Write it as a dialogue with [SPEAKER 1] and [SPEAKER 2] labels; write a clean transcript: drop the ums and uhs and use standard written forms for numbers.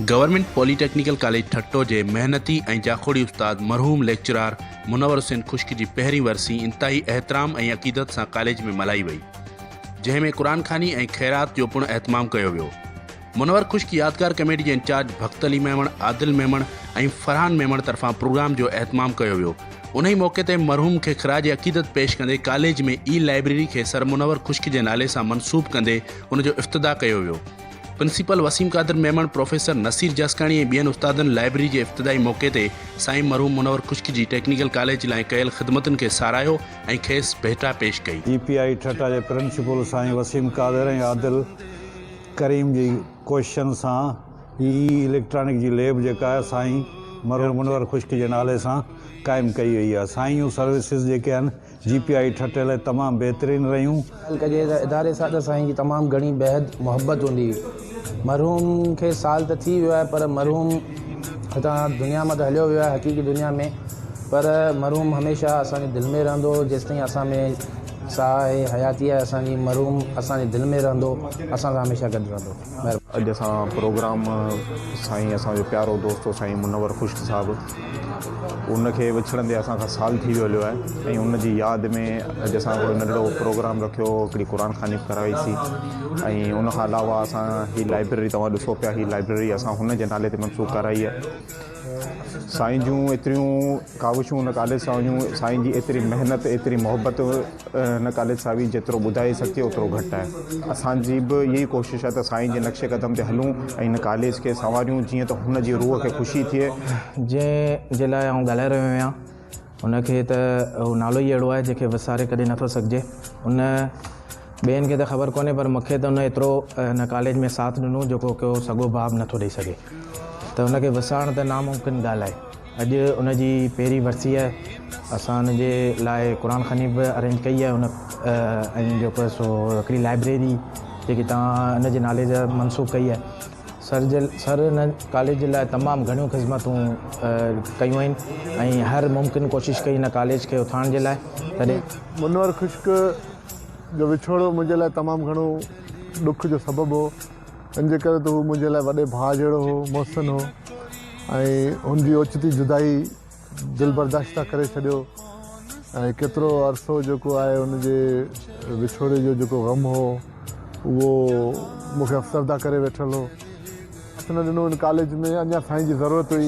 [SPEAKER 1] Government polytechnical college ठट्टो के मेहनती ऐं जाखोड़ी उस्ताद मरहूम लेक्चरार मुनवर हुसैन खुश्क की पहिरीं वरसी इंतहाई एहतराम ऐं अक़ीदत से कॉलेज में मल्हाई वई, जंहिंमें क़ुरान खानी ऐं ख़ैरात जो पिणु एहतमाम कयो वियो। मुनवर खुश्क यादगार कमेटी के इंचार्ज भक्त अली मेमण, आदिल मेमण ऐं फरहान मेमण तरफ़ां प्रोग्राम जो एहतमाम कयो वियो। उन मौके ते मरहूम के ख़राज अक़ीदत पेश कंदे कॉलेज में ई लाइब्रेरी के सर मुनवर खुश्क के नाले से मनसूब कंदे उनजो इफ्तिदा कयो वियो। प्रिंसिपल वसीम कादिर मेमण, प्रोफेसर नसीर जसकाणी ऐं ॿियनि उस्तादनि लाइब्रेरी के इफ्तिदाई मौके ते साईं मरहूम मुनवर खुश्क जी टेक्निकल कॉलेज लाइ कयल ख़िदमतुनि खे सारायो ऐं खेसि भेटा पेश कई।
[SPEAKER 2] GPI ठट्टा के प्रिंसिपल साईं वसीम कादिर ऐं आदिल करीम जी कोशिशनि सां ही इलेक्ट्रॉनिक जी लैब जेका आहे साईं मरहूम मुनवर खुश्क के नाले सां क़ाइमु कई वई आहे। साईं जूं सर्विसिस जेके आहिनि GPI ठट्टे लाइ तमामु बहितरीनु रहियूं।
[SPEAKER 3] कजे इदारे सां त साईं जी तमामु घणी बेहद मोहब्बत हूंदी हुई। मरहूम खे साल त थी वियो आहे, पर मरहूम हितां दुनिया मां त हलियो वियो आहे हक़ीक़ी दुनिया में, पर मरहूम हमेशह असांजे दिलि में रहंदो। जेसिताईं असां में साह आहे, हयाती आहे असांजी, मरहूम असांजे दिलि में रहंदो, असां सां हमेशह गॾु रहंदो।
[SPEAKER 4] अॼु असां प्रोग्राम साईं असांजो प्यारो दोस्त साईं मुनवर खुश्क साहिबु, उनखे विछड़ंदे असां खां साल थी वियो हलियो आहे, ऐं उनजी यादि में अॼु असां हिकिड़ो नंढिड़ो प्रोग्राम रखियो, हिकिड़ी क़ुरान खानी कराईसीं। ऐं उनखां अलावा असां ही लाइब्रेरी तव्हां ॾिसो पिया, ही लाइब्रेरी असां हुनजे नाले ते मनसूब कराई आहे। साईं जूं एतिरियूं काविशूं हुन कॉलेज सां हुयूं, साईं जी एतिरी महिनत, एतिरी मोहबत हिन कॉलेज सां बि जेतिरो ॿुधाए सघे ओतिरो घटि आहे। असांजी बि इहा ई कोशिशि आहे त साईं जे नक्शे क़दम ते हलूं ऐं हिन कॉलेज खे संवारियूं जीअं त हुन जी रूह खे ख़ुशी थिए।
[SPEAKER 3] जंहिं जे लाइ आउं ॻाल्हाए रहियो आहियां उनखे त उहो नालो ई अहिड़ो आहे जंहिंखे विसारे कॾहिं नथो सघिजे। उन ॿियनि खे त ख़बर कोन्हे, पर मूंखे त उन एतिरो हिन कॉलेज में साथ ॾिनो जेको को सॻो भाउ नथो ॾेई सघे, त उनखे विसारणु त नामुमकिन ॻाल्हि आहे। अॼु उनजी पहिरीं वरसी आहे, असां उनजे लाइ क़ुरान खानी बि अरेंज कई आहे, उन ऐं जेको सो हिकिड़ी लाइब्रेरी जेकी तव्हां हिनजे नाले जा मनसूब कई आहे। सर हिन कॉलेज जे लाइ तमामु घणियूं ख़िदमतूं कयूं आहिनि ऐं हर मुमकिन कोशिशि कई हिन कॉलेज खे उथारण जे लाइ। तॾहिं
[SPEAKER 5] मुनवर खुश्क जो विछोड़ो मुंहिंजे लाइ तमामु घणो ॾुख जो सबबु हो, हिन जे करे त हू मुंहिंजे लाइ वॾे भाउ जहिड़ो हो, मोहसिन हो, ऐं हुनजी ओचिती जुदाई दिलि बर्दाश्त करे छॾियो। ऐं केतिरो अरसो जेको आहे हुनजे विछोड़े जो जेको ग़म हो उहो मूंखे अफ़सरदा करे वेठल हो। न ॾिनो हिन कॉलेज में अञा साईं जी ज़रूरत हुई।